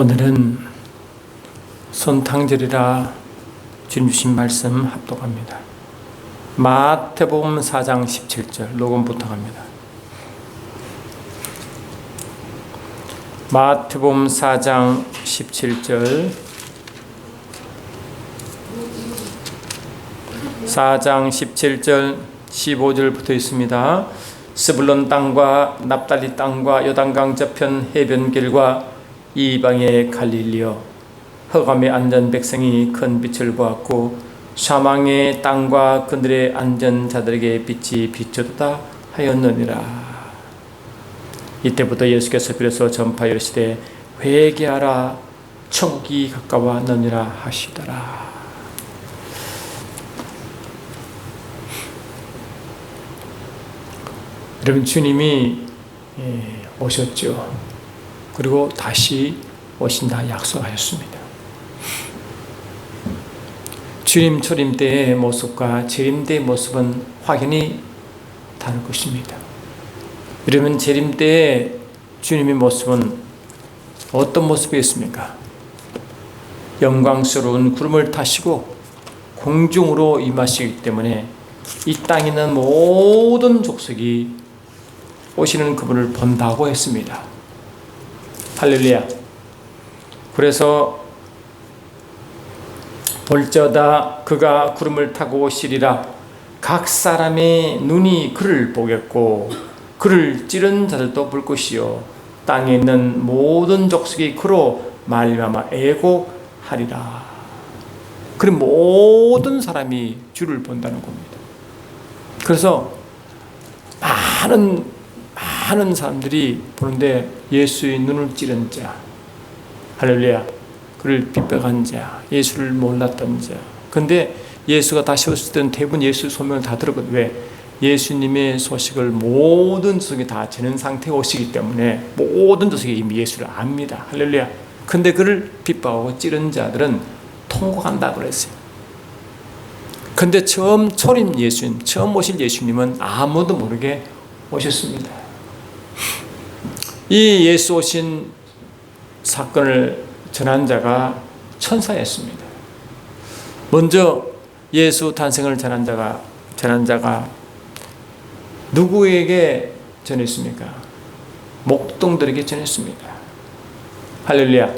오늘은 손탕절이라 주님 주신 말씀 합독합니다. 마태복음 4장 17절 녹음 부탁합니다. 마태복음 4장 17절 4장 17절 15절부터 있습니다. 스불론 땅과 납달리 땅과 요단강 저편 해변길과 이방의 갈릴리여, 흑암에 앉은 백성이 큰 빛을 보았고 사망의 땅과 그들의 앉은 자들에게 빛이 비추도다 하였느니라. 이때부터 예수께서 비로소 전파하여 이르시되 회개하라, 천국이 가까웠느니라 하시더라. 여러분, 주님이 오셨죠. 그리고 다시 오신다 약속하였습니다. 주님 초림 때의 모습과 재림 때의 모습은 확연히 다를 것입니다. 여러분, 재림 때의 주님의 모습은 어떤 모습이었습니까? 영광스러운 구름을 타시고 공중으로 임하시기 때문에 이 땅에 있는 모든 족속이 오시는 그분을 본다고 했습니다. 할렐루야. 그래서 볼저다 그가 구름을 타고 오시리라. 각 사람의 눈이 그를 보겠고 그를 찌른 자들도 볼 것이요 땅에 있는 모든 족속이 그로 말미암아 애곡하리라. 그럼 모든 사람이 주를 본다는 겁니다. 그래서 많은 사람들이 보는데 예수의 눈을 찌른 자, 할렐루야, 그를 빗백한 자, 예수를 몰랐던 자. 근데 예수가 다시 오실 때는 대부분 예수 소명을 다 들었거든요. 왜? 예수님의 소식을 모든 족속이 다 지는 상태에 오시기 때문에 모든 족속이 이미 예수를 압니다. 할렐루야. 근데 그를 빗박하고 찌른 자들은 통곡한다 그랬어요. 근데 처음 초림 예수님, 처음 오실 예수님은 아무도 모르게 오셨습니다. 이 예수 오신 사건을 전한 자가 천사였습니다. 먼저 예수 탄생을 전한 자가 누구에게 전했습니까? 목동들에게 전했습니다. 할렐루야.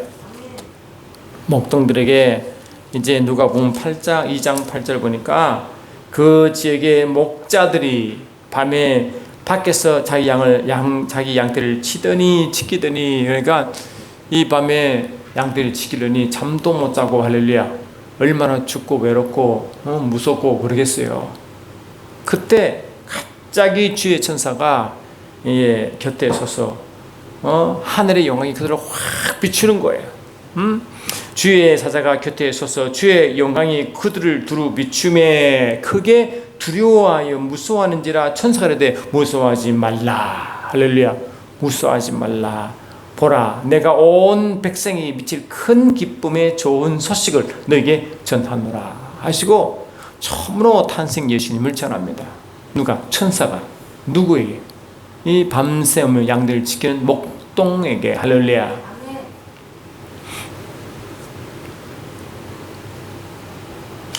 목동들에게 이제 누가복음 8장 2장 8절 보니까 그 지역의 목자들이 밤에 밖에서 자기 양떼를 지키더니, 그러니까 이 밤에 양떼를 지키려니 잠도 못 자고, 할렐루야, 얼마나 춥고 외롭고 무섭고 그러겠어요. 그때 갑자기 주의 천사가 곁에 서서 하늘의 영광이 그들을 확 비추는 거예요. 주의 사자가 곁에 서서 주의 영광이 그들을 두루 비춤에 크게 두려워하여 무서워하는지라. 천사가 이르되 무서워하지 말라. 할렐루야. 무서워하지 말라. 보라, 내가 온 백성이 미칠 큰 기쁨의 좋은 소식을 너에게 전하노라 하시고 처음으로 탄생 예수님을 전합니다. 누가? 천사가. 누구에게? 이 밤새 양들을 지키는 목동에게. 할렐루야.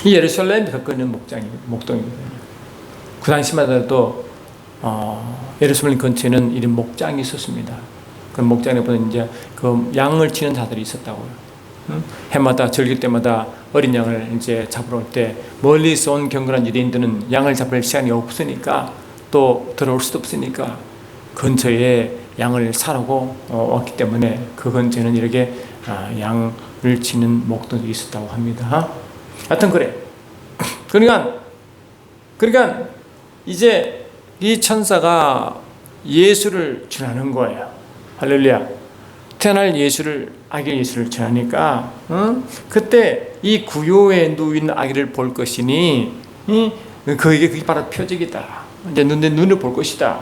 이 예루살렘에 가까운 목동이거든요. 그 당시만 해도 예루살렘 근처에는 이런 목장이 있었습니다. 그 목장에 보면 이제 그 양을 치는 자들이 있었다고요. 해마다 절기 때마다 어린 양을 이제 잡으러 올 때 멀리서 온 경건한 유대인들은 양을 잡을 시간이 없으니까 또 들어올 수도 없으니까 근처에 양을 사라고 왔기 때문에 그 근처에는 이렇게 양을 치는 목동이 있었다고 합니다. 하여튼 그래. 그러니까 이제 이 천사가 예수를 전하는 거예요. 할렐루야. 태어날 예수를, 아기 예수를 전하니까 그때 이 구요에 누인 아기를 볼 것이니 그게 바로 표적이다. 이제 눈을 볼 것이다.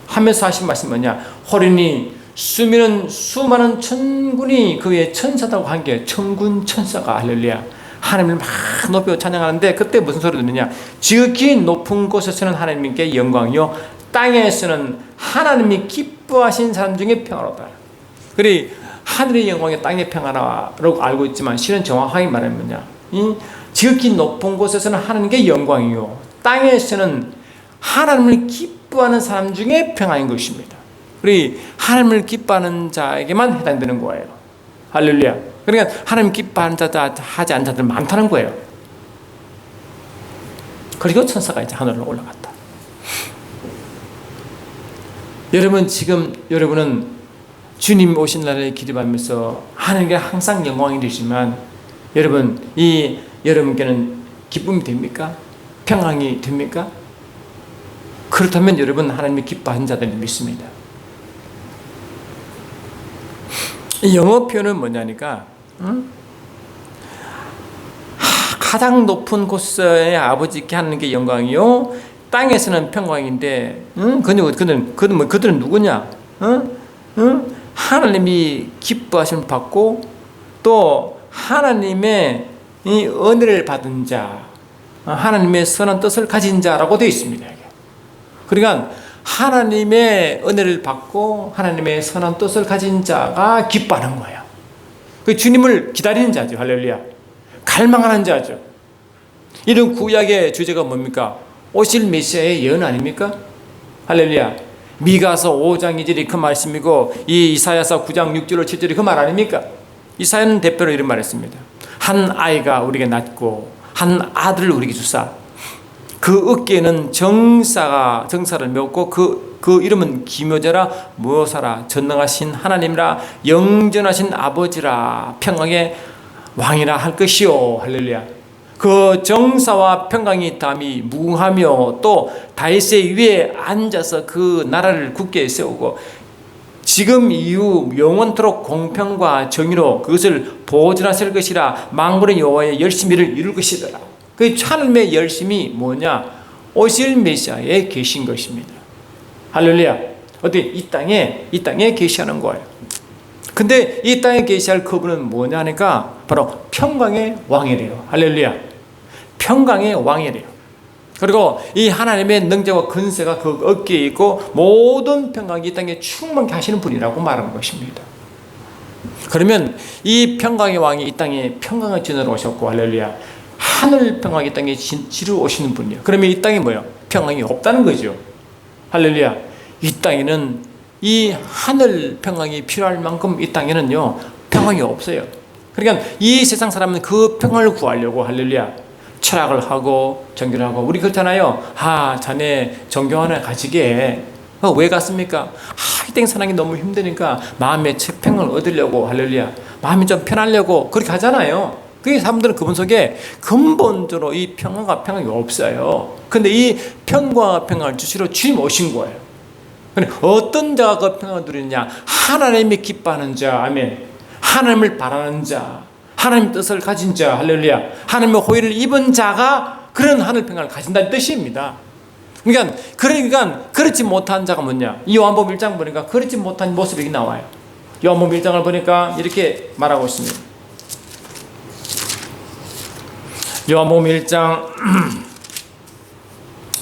하면서 하신 말씀이 뭐냐? 호련히 수많은 천군이 그의 천사다고 한 게 천군 천사가, 할렐루야, 하나님을 막 높여 찬양하는데 그때 무슨 소리 듣느냐? 지극히 높은 곳에서는 하나님께 영광이요 땅에서는 하나님이 기뻐하신 사람 중에 평화롭다. 그래 하늘의 영광이 땅의 평화라고 알고 있지만 실은 정확하게 말하면 뭐냐, 이 지극히 높은 곳에서는 하나님께 영광이요, 땅에서는 하나님을 기뻐하는 사람 중에 평화인 것입니다. 우리 하나님을 기뻐하는 자에게만 해당되는 거예요. 할렐루야. 그러니까 하나님 기뻐하는 자들 하지 않는 자들 많다는 거예요. 그리고 천사가 이제 하늘로 올라갔다. 여러분, 지금 여러분은 주님 오신 날에 기도하면서 하나님께 항상 영광이 되시지만 여러분, 이 여러분께는 기쁨이 됩니까? 평강이 됩니까? 그렇다면 여러분 하나님이 기뻐하는 자들을 믿습니다. 이 영어 표현은 뭐냐니까, 가장 높은 곳에 아버지께 하는 게 영광이요, 땅에서는 평강인데, 그들은 누구냐? 하나님이 기뻐하심을 받고 또 하나님의 이 은혜를 받은 자, 하나님의 선한 뜻을 가진 자라고 되어 있습니다. 그러니까 하나님의 은혜를 받고 하나님의 선한 뜻을 가진 자가 기뻐하는 거예요. 그 주님을 기다리는 자죠. 할렐루야. 갈망하는 자죠. 이런 구약의 주제가 뭡니까? 오실 메시아의 예언 아닙니까? 할렐루야. 미가서 5장 2절이 그 말씀이고, 이 이사야서 9장 6절 7절이 그 말 아닙니까? 이사야는 대표로 이런 말했습니다. 한 아이가 우리에게 낳고 한 아들을 우리에게 주사, 그 어깨에는 정사를 메웠고 그 이름은 기묘자라 무엇하라 전능하신 하나님이라 영전하신 아버지라 평강의 왕이라 할 것이요. 할렐루야. 그 정사와 평강이 담이 무궁하며 또 다윗의 위에 앉아서 그 나라를 굳게 세우고 지금 이후 영원토록 공평과 정의로 그것을 보존하실 것이라 만군의 여호와의 열심히를 이룰 것이더라. 그 하나님의 열심이 뭐냐? 오실 메시아에 계신 것입니다. 할렐루야. 어디 이 땅에 계시하는 거예요. 근데 이 땅에 계시할 그분은 뭐냐니까 바로 평강의 왕이래요. 할렐루야. 평강의 왕이래요. 그리고 이 하나님의 능력과 근세가 그 어깨에 있고 모든 평강이 이 땅에 충만케 하시는 분이라고 말하는 것입니다. 그러면 이 평강의 왕이 이 땅에 평강을 지내러 오셨고, 할렐루야, 하늘 평강이 이 땅에 지르러 오시는 분이에요. 그러면 이 땅에 뭐예요? 평강이 없다는 거죠. 할렐루야. 이 땅에는 이 하늘 평강이 필요할 만큼 이 땅에는요 평강이 없어요. 그러니까 이 세상 사람은 그 평강을 구하려고, 할렐루야, 철학을 하고 종교를 하고. 우리 그렇잖아요. 자네 종교 하나 가지게. 왜 갔습니까? 이 땅 사랑이 너무 힘드니까 마음의 평강을 얻으려고, 할렐루야, 마음이 좀 편하려고 그렇게 하잖아요. 그 사람들은 그분 속에 근본적으로 이 평강과 평강이 없어요. 근데 이 평강과 평강을 주시러 주님 오신 거예요. 근데 어떤 자가 그 평강을 누리느냐? 하나님이 기뻐하는 자, 아멘. 하나님을 바라는 자, 하나님 뜻을 가진 자, 할렐루야, 하나님의 호의를 입은 자가 그런 하늘 평강을 가진다는 뜻입니다. 그러니까 그렇지 못한 자가 뭐냐? 이 요한복음 1장 보니까 그렇지 못한 모습이 나와요. 요한복음 1장을 보니까 이렇게 말하고 있습니다. 요한복음 1장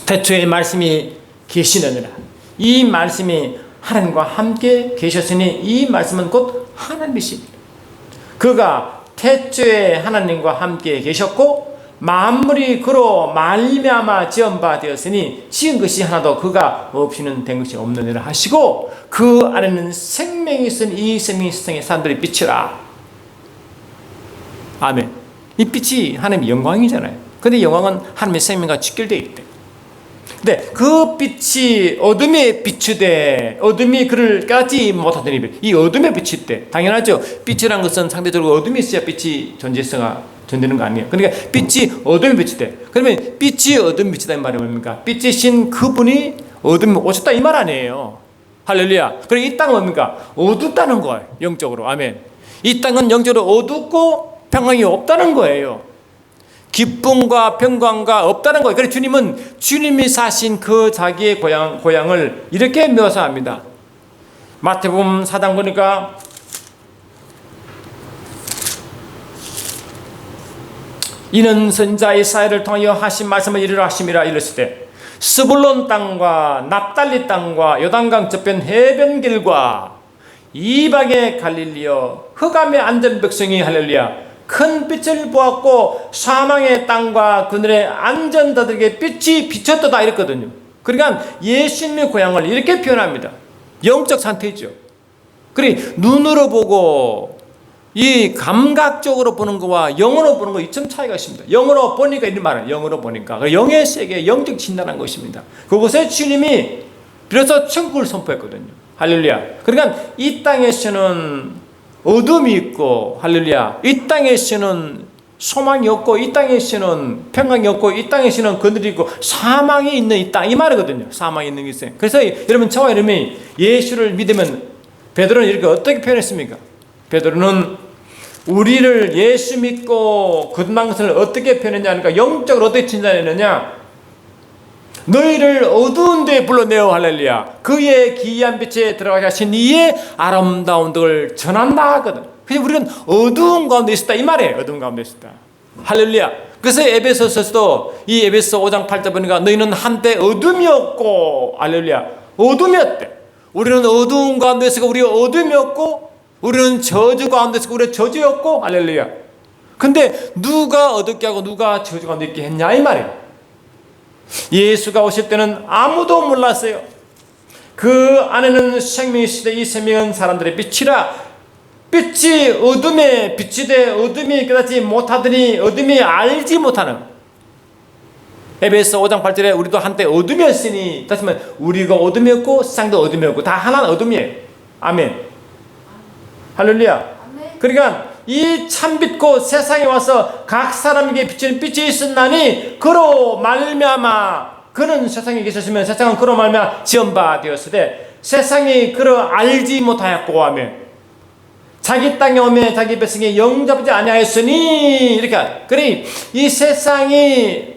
태초에 말씀이 계시느니라. 이 말씀이 하나님과 함께 계셨으니 이 말씀은 곧 하나님이십니다. 그가 태초에 하나님과 함께 계셨고 만물이 그로 말미암아 지은 바 되었으니 지은 것이 하나도 그가 없이는 된 것이 없느니라 하시고 그 안에는 생명이 있으니 이 생명이 세상의 사람들의 빛이라. 아멘. 이 빛이 하나님의 영광이잖아요. 근데 영광은 하나님의 생명과 직결되어 있대. 근데 그 빛이 어둠에 비추되 어둠이 그를 깨닫지 못하더니, 이 어둠에 비추되, 당연하죠. 빛이라는 것은 상대적으로 어둠이 있어야 빛이 존재되는 거 아니에요. 그러니까 빛이 어둠에 비추되, 그러면 빛이 어둠에 비추다 이 말이 뭡니까? 빛이신 그분이 어둠에 오셨다 이 말 아니에요. 할렐루야. 그리고 이 땅은 뭡니까? 어둡다는 거예요. 영적으로. 아멘. 이 땅은 영적으로 어둡고 평강이 없다는 거예요. 기쁨과 평강과 없다는 거예요. 그래서 주님은 주님이 사신 그 자기의 고향을 이렇게 묘사합니다. 마태복음 4장 보니까 이는 선지자 이사야를 통하여 하신 말씀을 이루라 하심이라 이랬을 때 스불론 땅과 납달리 땅과 요단강 저편 해변길과 이방의 갈릴리여 흑암에 앉은 백성이 할렐루야 큰 빛을 보았고 사망의 땅과 그늘의 앉은 자들에게 빛이 비쳤도다 이랬거든요. 그러니까 예수님의 고향을 이렇게 표현합니다. 영적 상태죠. 그래 눈으로 보고 이 감각적으로 보는 거와 영으로 보는 거 이점 차이가 있습니다. 영으로 보니까 이런 말은 영으로 보니까 영의 세계 영적 진단한 것입니다. 그곳에 주님이 비로소 천국을 선포했거든요. 할렐루야. 그러니까 이 땅에서는 어둠이 있고 할렐루야 이 땅에서는 소망이 없고 이 땅에서는 평강이 없고 이 땅에서는 그늘이 있고 사망이 있는 이 땅 이 말이거든요. 사망이 있는 게 있어요. 그래서 여러분 저와 여러분이 예수를 믿으면 베드로는 이렇게 어떻게 표현했습니까? 베드로는 우리를 예수 믿고 거듭난 것을 어떻게 표현했냐 하니까 영적으로 어떻게 진단했느냐 너희를 어두운 데에 불러내어 할렐루야 그의 기이한 빛에 들어가게 하신 이의 아름다운 덕을 전한다 하거든. 그래서 우리는 어두운 가운데 있었다 이 말이에요. 어두운 가운데 있었다 할렐루야. 그래서 에베소서도 이 에베소 5장 8절 보니까 너희는 한때 어둠이었고 할렐루야 어둠이었대. 우리는 어두운 가운데 있었고 우리 어둠이었고 우리는 저주 가운데 있었고 우리 저주였고 할렐루야. 근데 누가 어둡게 하고 누가 저주 가운데 있게 했냐 이 말이에요. 예수가 오실 때는 아무도 몰랐어요. 그 안에는 생명이 있으되 이 생명은 사람들의 빛이라 빛이 어둠에 빛이되 어둠이 깨닫지 못하더니 어둠이 알지 못하는 에베소 5장 8절에 우리도 한때 어둠이었으니 다시 말하면 우리가 어둠이었고 세상도 어둠이었고 다 하나는 어둠이에요. 아멘 할렐루야. 그러니까 이 참빛고 세상에 와서 각 사람에게 비치는 빛이 있었나니 그로 말미암아 그는 세상에 계셨으면 세상은 그로 말미암아 지은 바 되었으되 세상이 그로 알지 못하였고 하며 자기 땅에 오매 자기 백성이 영접하지 아니하였으니 이렇게 그래 이 세상이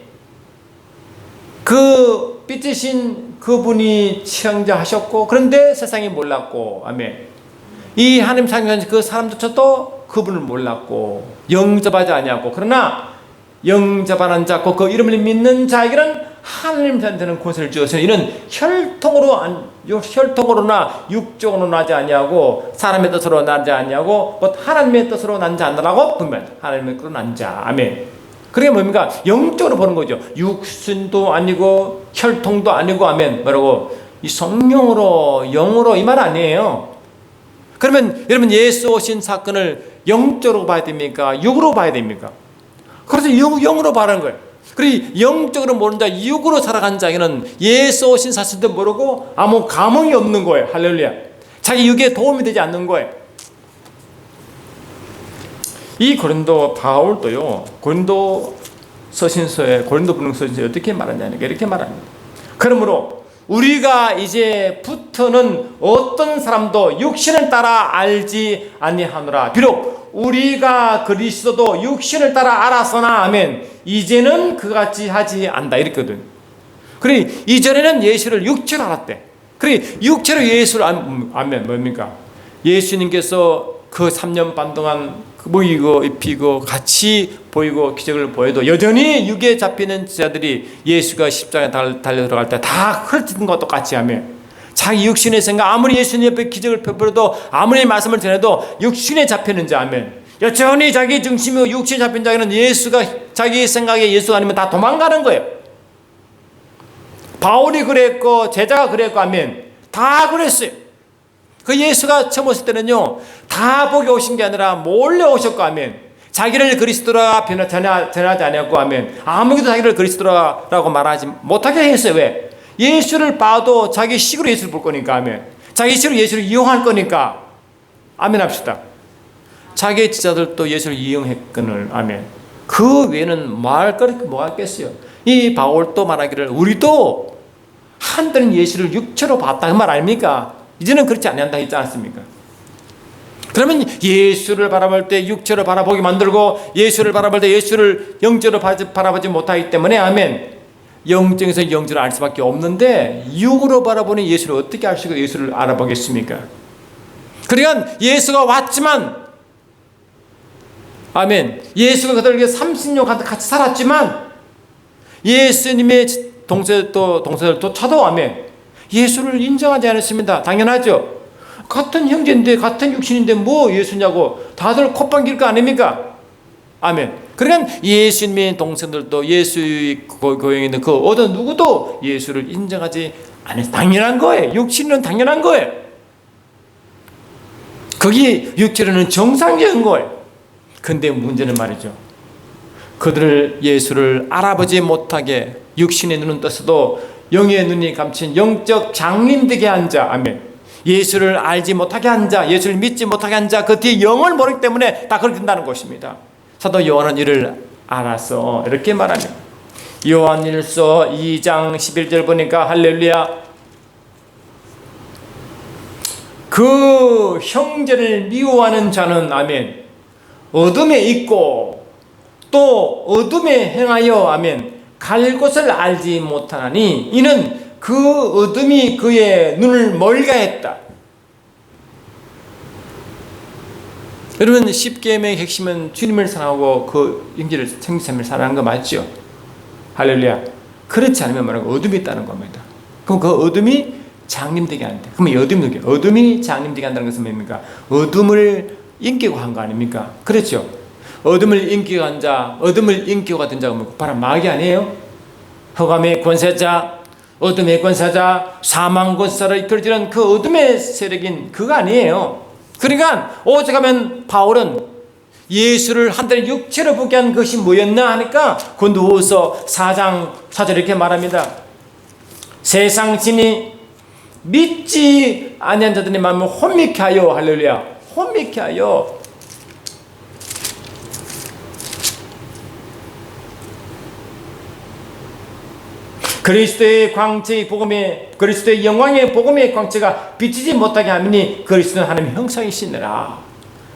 그 빛이신 그분이 창조하셨고 그런데 세상이 몰랐고 아멘 이 하나님 창조하신 그 사람조차도 그분을 몰랐고 영접하지 아니하고 그러나 영접하는 자고 그 이름을 믿는 자에게는 하나님한테는 권세를 주었으니 이는 혈통으로나 육적으로 나지 아니하고 사람의 뜻으로 나지 아니하고 곧 하나님의 뜻으로 난 자라고 분명 하나님의 뜻으로 난 자 아멘. 그게 뭡니까? 영적으로 보는 거죠. 육신도 아니고 혈통도 아니고 아멘 뭐라고 이 성령으로 영으로 이 말 아니에요. 그러면 여러분 예수 오신 사건을 영적으로 봐야 됩니까? 육으로 봐야 됩니까? 그래서 영으로 봐라는 거예요. 그리고 영적으로 모르는 자, 육으로 살아간 자에게는 예수 오신 사실도 모르고 아무 감흥이 없는 거예요. 할렐루야. 자기 육에 도움이 되지 않는 거예요. 이 고린도 바울도요. 고린도 서신서에 고린도 분흥서신서에 어떻게 말하냐니까 이렇게 말합니다. 그러므로 우리가 이제부터는 어떤 사람도 육신을 따라 알지 아니하노라. 비록 우리가 그리스도도 육신을 따라 알았으나 아멘 이제는 그같이 하지 않다 이랬거든. 그래 이전에는 예수를 육체로 알았대. 그래 육체로 예수를 알면 뭡니까? 예수님께서 그 3년 반 동안 모이고 입히고 같이 보이고 기적을 보여도 여전히 육에 잡히는 자들이 예수가 십자가에 달려 들어갈 때 다 흩어진 것과 똑같이 하며 자기 육신의 생각 아무리 예수님 옆에 기적을 펴버려도 아무리 말씀을 전해도 육신에 잡히는 자 아멘 여전히 자기 중심이고 육신에 잡힌 자에는 예수가 자기 생각에 예수가 아니면 다 도망가는 거예요. 바울이 그랬고 제자가 그랬고 아멘 다 그랬어요. 그 예수가 처음 오실 때는요 다 보게 오신 게 아니라 몰래 오셨고 아멘 자기를 그리스도라 전하지 아니었고 아멘 아무도 자기를 그리스도라고 말하지 못하게 했어요. 왜? 예수를 봐도 자기 식으로 예수를 볼 거니까 아멘 자기 식으로 예수를 이용할 거니까 아멘 합시다. 자기의 지자들도 예수를 이용했거늘 아멘 그 외에는 뭐할 거 뭐가 있겠어요. 이 바울도 말하기를 우리도 한때는 예수를 육체로 봤다 그 말 아닙니까? 이제는 그렇지 아니한다 했지 않습니까? 그러면 예수를 바라볼 때 육체로 바라보게 만들고 예수를 바라볼 때 예수를 영적으로 바라보지 못하기 때문에 아멘 영적에서 영적으로 알 수밖에 없는데 육으로 바라보는 예수를 어떻게 알 수 있고 예수를 알아보겠습니까? 그러니까 예수가 왔지만 아멘 예수가 그들에게 30년 같이 살았지만 예수님의 동생들도 차도 아멘 예수를 인정하지 않았습니다. 당연하죠. 같은 형제인데 같은 육신인데 뭐 예수냐고 다들 콧방길 거 아닙니까? 아멘. 그러니까 예수님의 동생들도 예수의 고향에 있는 그 어떤 누구도 예수를 인정하지 않아요. 당연한 거예요. 육신은 당연한 거예요. 그게 육체로는 정상적인 거예요. 근데 문제는 말이죠. 그들을 예수를 알아보지 못하게 육신의 눈은 떴어도 영의 눈이 감춘 영적 장님되게 한 자, 아멘. 예수를 알지 못하게 한 자, 예수를 믿지 못하게 한 자, 그 뒤에 영을 모르기 때문에 다 그렇게 된다는 것입니다. 사도 요한은 이를 알아서 이렇게 말합니다. 요한일서 2장 11절 보니까 할렐루야, 그 형제를 미워하는 자는 아멘 어둠에 있고 또 어둠에 행하여 아멘 갈 곳을 알지 못하나니 이는 그 어둠이 그의 눈을 멀게 했다. 여러분, 십계명의 핵심은 주님을 사랑하고 그 형제를 생명을 사랑하는 거 맞죠? 할렐루야. 그렇지 않으면 뭐라고? 어둠이 있다는 겁니다. 그럼 그 어둠이 장님되게 한다. 그러면 어둠이 장님되게 한다는 것은 뭡니까? 어둠을 인기고 한 거 아닙니까? 그렇죠? 어둠을 인기고 한 자, 어둠을 인기고 같은 자가 뭐고? 바로 마귀 아니에요? 흑암의 권세자, 어둠의 권세자, 사망 권세를 이끌어주는 그 어둠의 세력인 그거 아니에요. 그러니까 오죽하면 바울은 예수를 한때는 육체로 보게 한 것이 뭐였나 하니까 그 누워서 4장 4절 이렇게 말합니다. 세상 신이 믿지 아니한 자들의 마음을 혼미케 하여, 할렐루야, 혼미케 하여 그리스도의 광채의 복음의, 그리스도의 영광의 복음의 광채가 비치지 못하게 하니 그리스도는 하나님의 형상이시니라.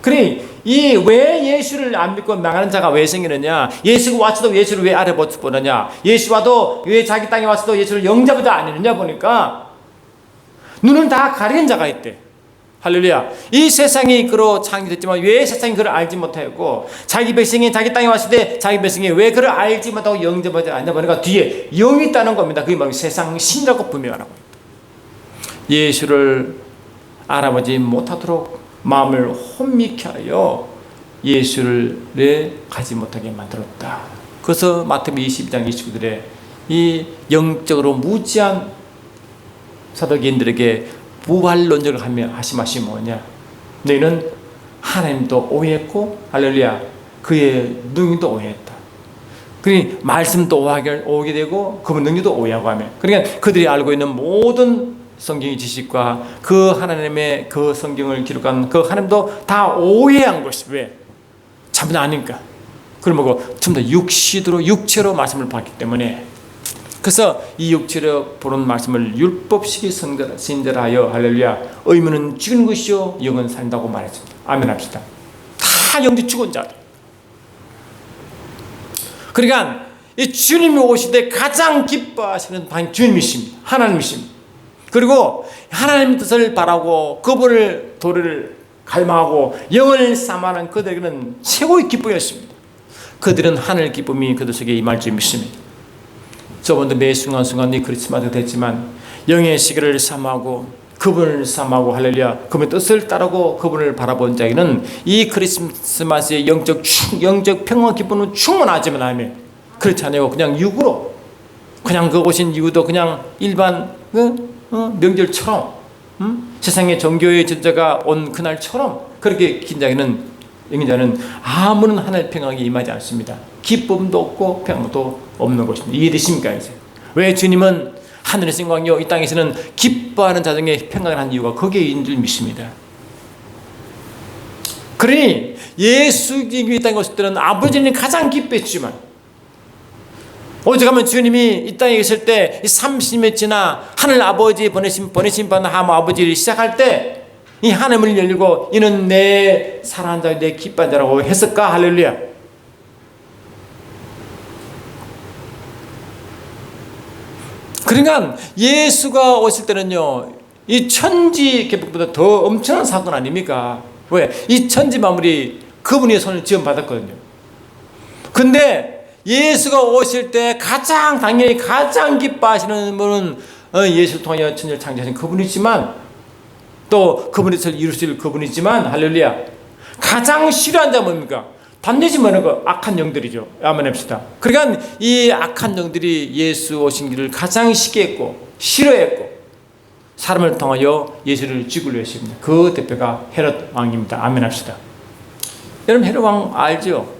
그래, 이 왜 예수를 안 믿고 망하는 자가 왜 생기느냐? 예수가 왔어도 예수를 왜 알아보지 못하냐? 예수 와도 왜 자기 땅에 왔어도 예수를 영접하지 않느냐 보니까 눈을 다 가리는 자가 있대. 할렐루야. 이 세상이 그로 창조됐지만 왜 세상이 그를 알지 못하였고, 자기 백성이 자기 땅에 왔을 때 자기 백성이 왜 그를 알지 못하고 영접하지 않냐 보니까 뒤에 영이 있다는 겁니다. 그게 바로 세상 신이라고 분명하라고. 예수를 알아보지 못하도록 마음을 혼미케 하여 예수를 가지 못하게 만들었다. 그래서 마태복음 22장 29절에 이 영적으로 무지한 사도계인들에게 부활론적을 하신 말씀이 뭐냐? 너희는 하나님도 오해했고, 할렐루야, 그의 능력도 오해했다. 그러니 말씀도 오하게 되고 그분 능력도 오해하고 하며, 그러니까 그들이 알고 있는 모든 성경의 지식과 그 하나님의 그 성경을 기록한 그 하나님도 다 오해한 것이 왜? 참도 아니니까. 그러므로 전부 다 육체로 말씀을 받기 때문에, 그래서 이 육체로 보는 말씀을 율법식이 신절하여, 할렐루야, 의무는 죽은 것이요 영은 산다고 말했습니다. 아멘 합시다. 다 영적 죽은 자들. 그러니까 이 주님이 오실 때 가장 기뻐하시는 단 주님이십니다. 하나님이십니다. 그리고 하나님의 뜻을 바라고 그분을 도를 갈망하고 영을 삼하는 그들에게는 최고의 기쁨이었습니다. 그들은 하늘 기쁨이 그들 속에 임할 줄 믿습니다. 저번도 매 순간순간 이 크리스마스가 됐지만 영의 시기를 삼하고 그분을 삼하고, 할렐루야, 그분의 뜻을 따르고 그분을 바라본 자에게는 이 크리스마스의 영적 평화 기쁨은 충분하지만, 아멘, 그렇지 않아요. 그냥 육으로, 그냥 그 오신 이유도 그냥 일반 명절처럼, 세상의 종교의 전자가 온 그날처럼 그렇게 긴 자에게는, 영자는 아무런 하늘 평강이 임하지 않습니다. 기쁨도 없고 평강도 없는 것입니다. 이해되십니까? 이제 왜 주님은 하늘의 영광이요 이 땅에서는 기뻐하는 자중에 평강을 한 이유가 거기에 있는 줄 믿습니다. 그러니 예수님이 이 땅에 오실 때는 아버지는 가장 기뻐했지만, 오죽하면 주님이 이 땅에 계실 때 30년 지나 하늘 아버지 보내신 받는 하나님 아버지를 시작할 때 이 하늘문이 열리고 이는 내 사랑하는 자, 내 기뻐한 자라고 했을까? 할렐루야. 그러니까 예수가 오실 때는요, 이 천지 개벽보다 더 엄청난 사건 아닙니까? 왜? 이 천지 만물이 그분의 손을 지원받았거든요. 근데 예수가 오실 때 당연히 가장 기뻐하시는 분은 예수를 통하여 천지를 창조하신 그분이지만, 또 그분의 뜻을 이루실 그분이지만 할렐루야, 가장 싫어하는 자는 뭡니까? 단지 뭐는 거 악한 영들이죠. 아멘 합시다. 그러니까 이 악한 영들이 예수 오신 길을 가장 시기했고 싫어했고 사람을 통하여 예수를 죽이려 했습니다. 그 대표가 헤롯 왕입니다. 아멘 합시다. 여러분 헤롯 왕 알죠?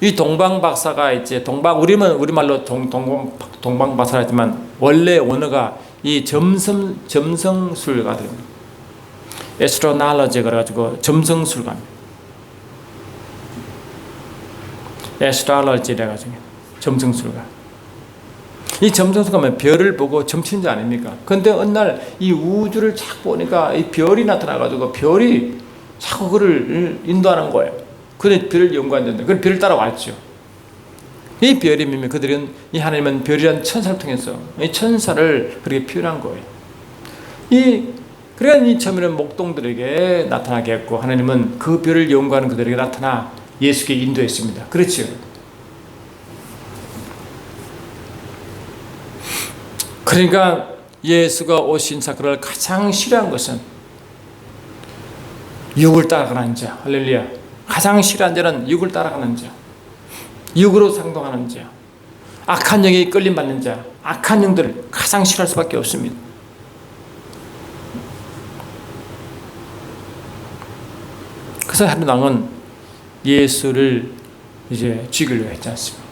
이 동방 박사가 이제 우리말로 동방 박사라지만 원래 원어가 이 점성술가들입니다. 에스트로날러지 그래가지고 점성술가입니다. 에스트로날러지라 가지고 점성술가. 이 점성술가면 별을 보고 점치는 자 아닙니까? 그런데 어느 날 이 우주를 착 보니까 이 별이 나타나가지고 별이 자꾸 그를 인도하는 거예요. 그래 별을 연구하는데 그 별을 따라왔죠. 이 별이 뭡니까? 그들은 이 하나님은 별이란 천사를 통해서 이 천사를 그렇게 표현한 거예요. 그러니까 이 처음에는 목동들에게 나타나게 했고 하나님은 그 별을 연구하는 그들에게 나타나 예수께 인도했습니다. 그렇죠. 그러니까 예수가 오신 사건을 가장 싫어한 것은 육을 따라가는 자. 할렐루야. 가장 싫어하는 자는 육을 따라가는 자, 육으로 상동하는 자, 악한 영에 끌림받는 자, 악한 영들을 가장 싫어할 수밖에 없습니다. 그래서 헤롯 왕은 예수를 이제 죽이려고 했지 않습니까?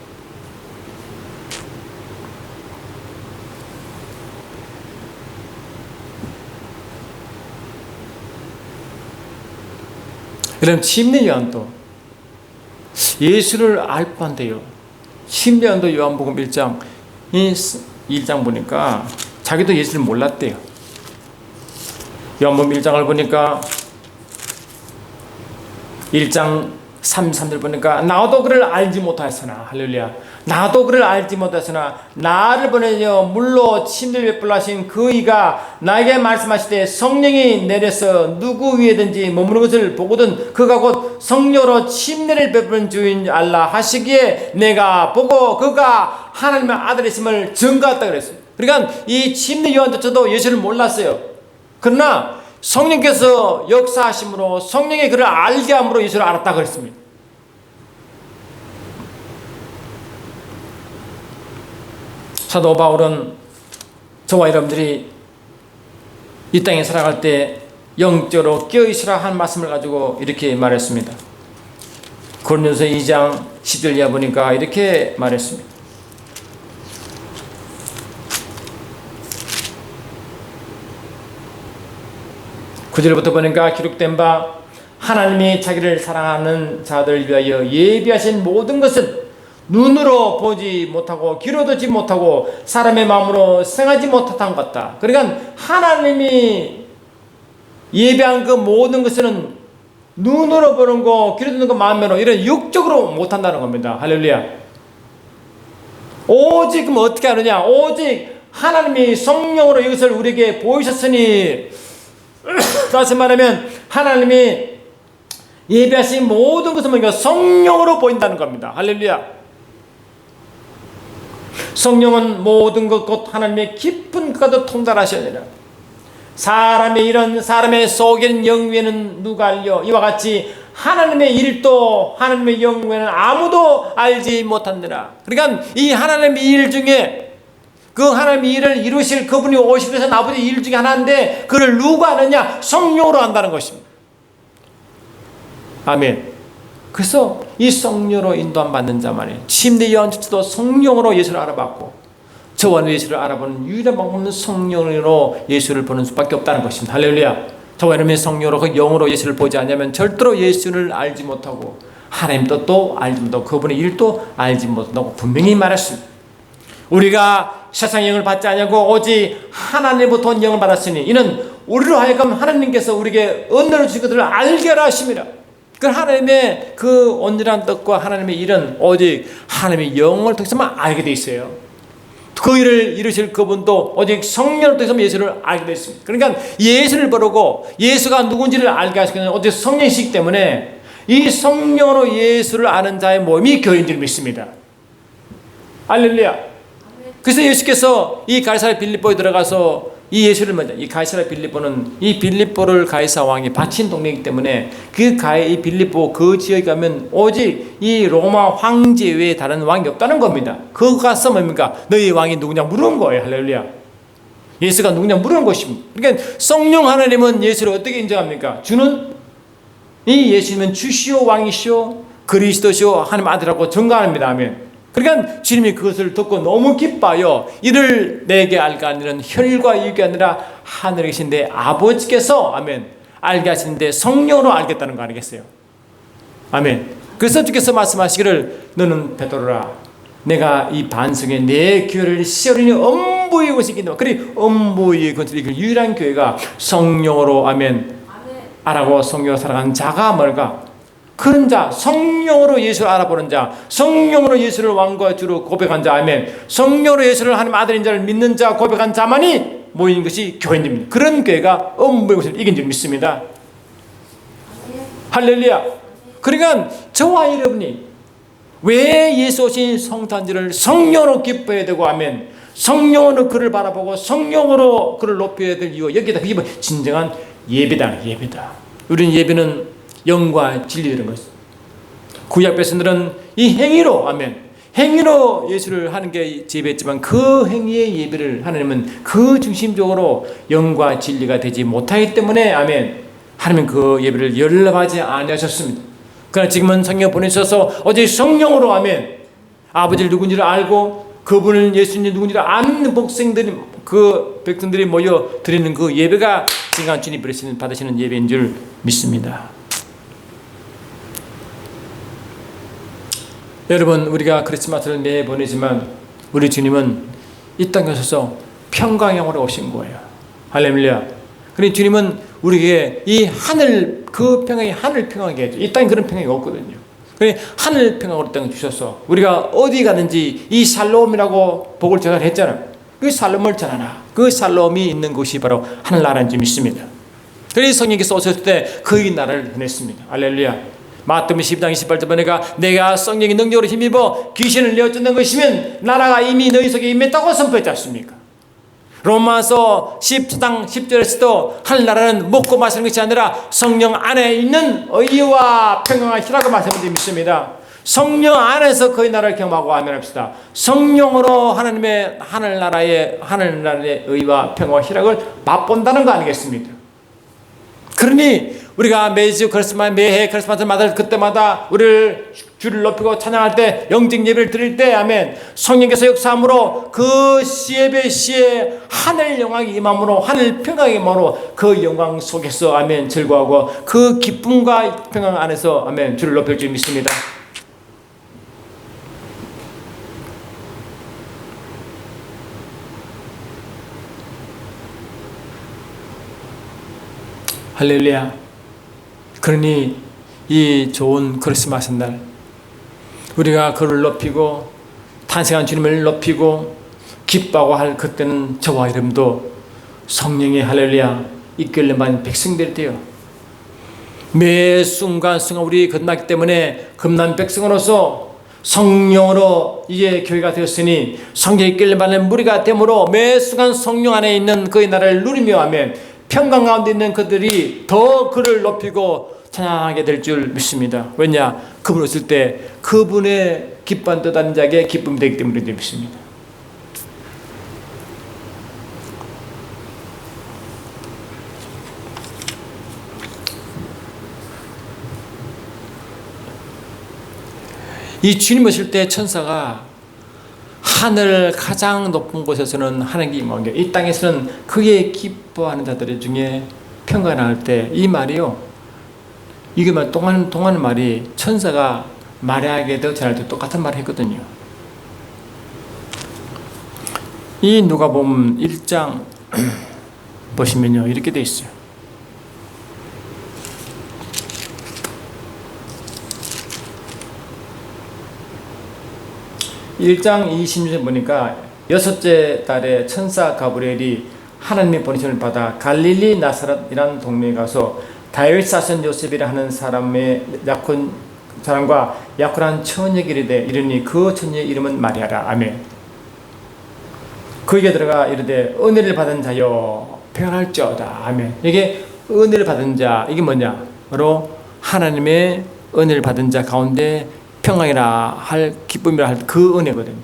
그럼 침례 요한도 예수를 알 뻔한데요. 침례 요한도 요한복음 1장 보니까 자기도 예수를 몰랐대요. 요한복음 1장을 보니까 1장 33절 보니까 나도 그를 알지 못하였으나 할렐루야, 나도 그를 알지 못하였으나 나를 보내려 물로 침례를 베풀라 하신 그 이가 나에게 말씀하시되 성령이 내려서 누구 위에든지 머무는 것을 보거든 그가 곧 성령으로 침례를 베푸는 주인 알라 하시기에 내가 보고 그가 하나님의 아들이심을 증거했다 그랬어요. 그러니까 이 침례 요한조차도 예수를 몰랐어요. 그러나 성령께서 역사하심으로 성령이 그를 알게 함으로 예수를 알았다 그랬습니다. 사도 바울은 저와 여러분들이 이 땅에 살아갈 때 영적으로 깨어있으라 한 말씀을 가지고 이렇게 말했습니다. 고린도서 2장 10절 이하 보니까 이렇게 말했습니다. 구절부터 보니까 기록된 바 하나님이 자기를 사랑하는 자들 위하여 예비하신 모든 것은 눈으로 보지 못하고 귀로 듣지 못하고 사람의 마음으로 생각하지 못한 것 같다. 그러니까 하나님이 예비한 그 모든 것은 눈으로 보는 거, 귀로 듣는 거, 마음으로 이런 육적으로 못한다는 겁니다. 할렐루야. 오직 그럼 어떻게 하느냐? 오직 하나님이 성령으로 이것을 우리에게 보이셨으니 다시 말하면 하나님이 예비하신 모든 것은 뭔가 성령으로 보인다는 겁니다. 할렐루야. 성령은 모든 것 곧 하나님의 깊은 것까지 통달하시느니라. 사람의 일은 사람의 속에 있는 영위에는 누가 알려? 이와 같이 하나님의 일도 하나님의 영위에는 아무도 알지 못하느니라. 그러니까 이 하나님의 일 중에 그 하나님의 일을 이루실 그분이 오시기 위해서 아버지 일 중에 하나인데 그를 누가 아느냐? 성령으로 안다는 것입니다. 아멘. 그래서 이 성령으로 인도함 받는 자만이 침례 요한조차도 성령으로 예수를 알아봤고 저와 예수를 알아보는 유일한 방법은 성령으로 예수를 보는 수밖에 없다는 것입니다. 할렐루야. 저와 여러분이 성령으로 그 영으로 예수를 보지 않으면 절대로 예수를 알지 못하고 하나님도 또 알지 못하고 그분의 일도 알지 못한다고 분명히 말했습니다. 우리가 세상의 영을 받지 않냐고 오직 하나님부터 온 영을 받았으니 이는 우리로 하여금 하나님께서 우리에게 은혜를 주신 것을 알게 하라 하심이라. 그 하나님의 그 온전한 뜻과 하나님의 일은 오직 하나님의 영을 통해서만 알게 돼 있어요. 그 일을 이루실 그분도 오직 성령을 통해서 예수를 알게 됐습니다. 그러니까 예수를 부르고 예수가 누군지를 알게 하시는 오직 성령이시기 때문에 이 성령으로 예수를 아는 자의 모임이 교회인 줄 믿습니다. 할렐루야. 그래서 예수께서 이 가이사랴 빌립보에 들어가서 이 예수를 먼저, 이 가이사라 빌립보는 이 빌립보를 가이사 왕이 바친 동네이기 때문에 이 빌립보 그 지역에 가면 오직 이 로마 황제 외에 다른 왕이 없다는 겁니다. 그거 가서 뭡니까? 너희 왕이 누구냐 물은 거예요. 할렐루야. 예수가 누구냐 물은 것입니다. 그러니까 성령 하나님은 예수를 어떻게 인정합니까? 주는 이 예수님은 주시오 왕이시오 그리스도시오 하나님 아들이라고 증거합니다. 아멘. 그러니까 주님이 그것을 듣고 너무 기뻐요. 이를 내게 알게 하는 혈과 육이 아니라 하늘에 계신 내 아버지께서 아멘 알게 하시는데 성령으로 알겠다는 거 아니겠어요? 아멘. 그래서 주께서 말씀하시기를 너는 베드로라 내가 이 반석에 내 교회를 세우리니 엄부의 것이기 때문에 그리 엄부의 것이 유일한 교회가 성령으로 아멘 알아고 성령으로 살아가는 자가 뭘까? 그런 자, 성령으로 예수를 알아보는 자, 성령으로 예수를 왕과 주로 고백한 자, 아멘. 성령으로 예수를 하나님 아들인 자를 믿는 자, 고백한 자만이 모이는 것이 교회입니다. 그런 교회가 엄부의 것을 이긴 줄 믿습니다. 할렐루야. 그러니까 저와 여러분이 왜 예수 오신 성탄절을 성령으로 기뻐해야 되고, 아멘. 성령으로 그를 바라보고 성령으로 그를 높여야 될 이유, 여기다 그게 진정한 예배다. 우리는 예배는 영과 진리라는 것. 구약 백성들은 이 행위로 아멘 행위로 예수를 하는 게 예배했지만 그 행위의 예배를 하나님은 그 중심적으로 영과 진리가 되지 못하기 때문에 아멘 하나님은 그 예배를 연락하지 아니하셨습니다. 그러나 지금은 성령 보내셔서 어제 성령으로 아멘 아버지를 누군지를 알고 그분을 예수님 누군지를 아는 백성들이 모여 드리는 그 예배가 진정한 주님 받으시는 예배인 줄 믿습니다. 여러분 우리가 크리스마스를 매 보내지만 우리 주님은 이 땅에 오셔서 평강형으로 오신 거예요. 할렐루야. 그러니 주님은 우리에게 이 하늘 그 평강이 하늘 평강하게 해줘. 이 땅에 그런 평강이 없거든요. 그러니 하늘 평강으로 땅을 주셔서 우리가 어디 가는지 이 살롬이라고 복을 전하했잖아요. 그 살롬을 전하라. 그 살롬이 있는 곳이 바로 하늘나라인 줄 믿습니다. 그래서 성령께서 오셨을 때 그의 나라를 보냈습니다. 할렐루야. 마태복음 12장 28절 보니까 내가 성령의 능력으로 힘입어 귀신을 내어쫓는 것이면 나라가 이미 너희 속에 임했다고 선포했지 않습니까? 로마서 10장 10절에서도 하늘나라는 먹고 마시는 것이 아니라 성령 안에 있는 의와 평강과 희락을 말씀을 믿습니다. 성령 안에서 그의 나라를 경험하고 아멘합시다. 성령으로 하나님의 하늘나라의 의와 평강과 희락을 맛본다는 거 아니겠습니까? 그러니 우리가 매주 매해 크리스마스마다 그때마다 우리를 주를 높이고 찬양할 때 영적 예배를 드릴 때 아멘 성령께서 역사함으로 그 예배 시에 하늘 영광이 임함으로 하늘 평강이 임함으로 그 영광 속에서 아멘 즐거워하고 그 기쁨과 평강 안에서 아멘 주를 높일 줄 믿습니다. 할렐루야. 그러니 이 좋은 크리스마스 날 우리가 그를 높이고 탄생한 주님을 높이고 기뻐하고 할 그때는 저와 여러분도 성령의 할렐루야 이끌림 받는 백성들이 돼요. 매 순간 우리 끝났기 때문에 금난 백성으로서 성령으로 이제 교회가 되었으니 성령의 이끌림 받는 무리가 되므로 매 순간 성령 안에 있는 그의 나라를 누리며 하면 평강 가운데 있는 그들이 더 그를 높이고 찬양하게 될 줄 믿습니다. 왜냐? 그분 오실 때 그분의 기뻐한 뜻하는 자에게 기쁨이 되기 때문에 믿습니다. 이 주님 오실 때 천사가 하늘 가장 높은 곳에서는 하나님께 임하게 이 땅에서는 그의 기뻐하는 자들 중에 평가가 나올 때 이 말이요. 이게 말 동하는 말이 천사가 마리아에게도 전할 때 똑같은 말을 했거든요. 이 누가복음 1장 보시면요 이렇게 돼 있어요. (1장 20절) 보니까 여섯째 달에 천사 가브리엘이 하나님의 보내심을 받아 갈릴리 나사렛이라는 동네에 가서 다윗 사신 요셉이라 하는 사람과 약혼한 처녀에게 이르되 이르니 그 처녀의 이름은 마리아라. 아멘. 거기에 들어가 이르되 은혜를 받은 자여 평안할지어다. 아멘. 이게 은혜를 받은 자, 이게 뭐냐? 바로 하나님의 은혜를 받은 자 가운데 평안이라 할, 기쁨이라 할 그 은혜거든요.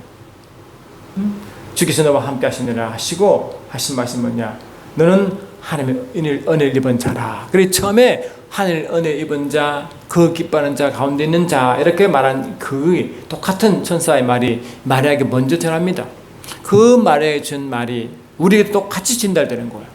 주께서 너와 함께 하시느라 하시고 하신 말씀이 뭐냐? 너는 하나님의 은혜를 입은 자라. 그래서 처음에 하늘 은혜 입은 자, 그 기뻐하는 자 가운데 있는 자, 이렇게 말한 그 똑같은 천사의 말이 마리아에게 먼저 전합니다. 그 마리아에게 준 말이 우리에게 똑같이 전달되는 거예요.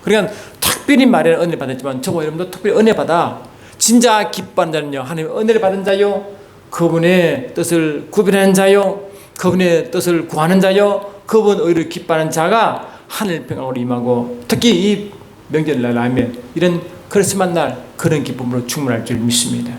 그러니까 특별히 마리아는 은혜를 받았지만 저와 여러분도 특별히 은혜 받아. 진짜 기뻐하는 자는요, 하나님의 은혜를 받은 자요, 그분의 뜻을 구별하는 자요, 그분의 뜻을 구하는 자요, 그분 의를 기뻐하는 자가 하늘 평강으로 임하고, 특히 이 명절날 하면 이런 크리스마스 날 그런 기쁨으로 충만할 줄 믿습니다.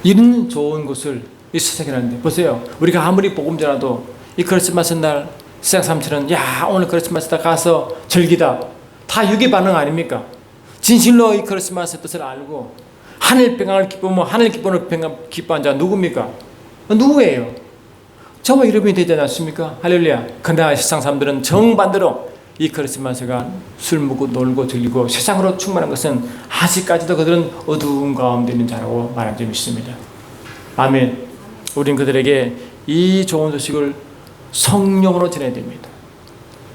이런 좋은 것을 이 세상에 하는데 보세요. 우리가 아무리 복음 전하도 이 크리스마스 날 세상 사람들은 야, 오늘 크리스마스다 가서 즐기다, 다 유기 반응 아닙니까? 진실로 이 크리스마스 뜻을 알고 하늘 평강을 기쁘면 하늘 기쁨을 기뻐한 자 누굽니까? 누구예요? 저와 여러분이 되지 않습니까? 할렐루야. 그러나 세상 사람들은 정반대로 이 크리스마스가 술 먹고 놀고 즐기고 세상으로 충만한 것은 아직까지도 그들은 어두운 가운데 있는 자라고 말한 점이 있습니다. 아멘. 우린 그들에게 이 좋은 소식을 성령으로 전해야 됩니다.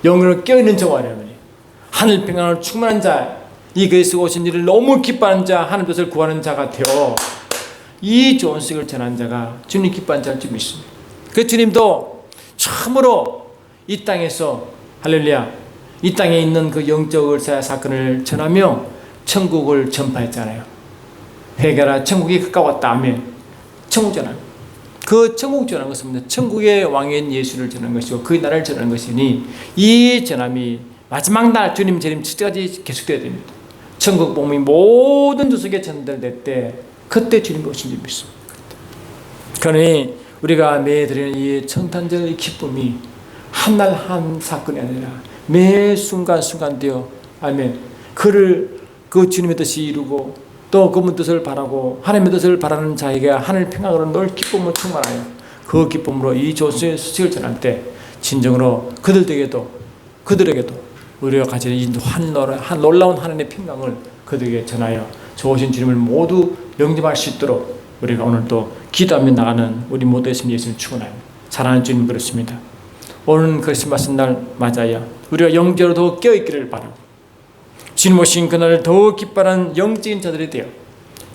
영으로 깨어있는 저와 여러분이 하늘 평강을 충만한 자, 이 그리스도 오신 일을 너무 기뻐하는 자, 하나님 뜻을 구하는 자가 되어 이 좋은 소식을 전한 자가 주님 기뻐하는 자일 줄 믿습니다. 그 주님도 처음으로 이 땅에서 할렐루야, 이 땅에 있는 그 영적 을사 사건을 전하며 천국을 전파했잖아요. 회개하라, 천국이 가까웠다. 아멘. 천국 전함. 그 천국 전하는 것은 천국의 왕인 예수를 전하는 것이고 그 나라를 전하는 것이니 이 전함이 마지막 날 주님 재림 시대까지 계속되어야 됩니다. 천국 복음이 모든 조석에 전달될 때 그때 주님 오신 줄 믿습니다. 그러니 우리가 매 드리는 이 성탄절의 기쁨이 한 날 한 사건이 아니라 매 순간순간 되어, 아멘, 그 주님의 뜻이 이루고 또 그분 뜻을 바라고 하나님의 뜻을 바라는 자에게 하늘 평강으로 늘 기쁨을 충만하여 그 기쁨으로 이 좋은 소식을 전할 때 진정으로 그들에게도 우리가 가진 한 놀라운 하나님의 평강을 그들에게 전하여 좋으신 주님을 모두 영접할 수 있도록 우리가 오늘 또 기도하며 나가는 우리 모두의 심 예수를 축원합니다. 사랑하는 주님, 그렇습니다. 오늘 크리스마스 날 맞아야 우리가 영적으로 더 깨어있기를 바라고 주님 오신 그날을 더욱 기뻐하는 영적인 자들이 되어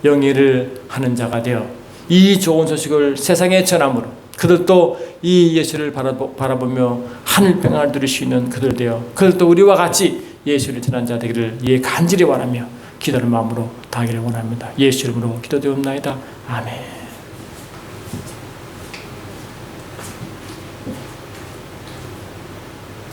영예를 하는 자가 되어 이 좋은 소식을 세상에 전함으로 그들도 이 예수를 바라보며 하늘 평안을 누릴 수 있는 그들 되어 그들도 우리와 같이 예수를 전한 자 되기를 간절히 원하며 기도하는 마음으로 다하기를 원합니다. 예수 이름으로 기도드리옵나이다. 아멘.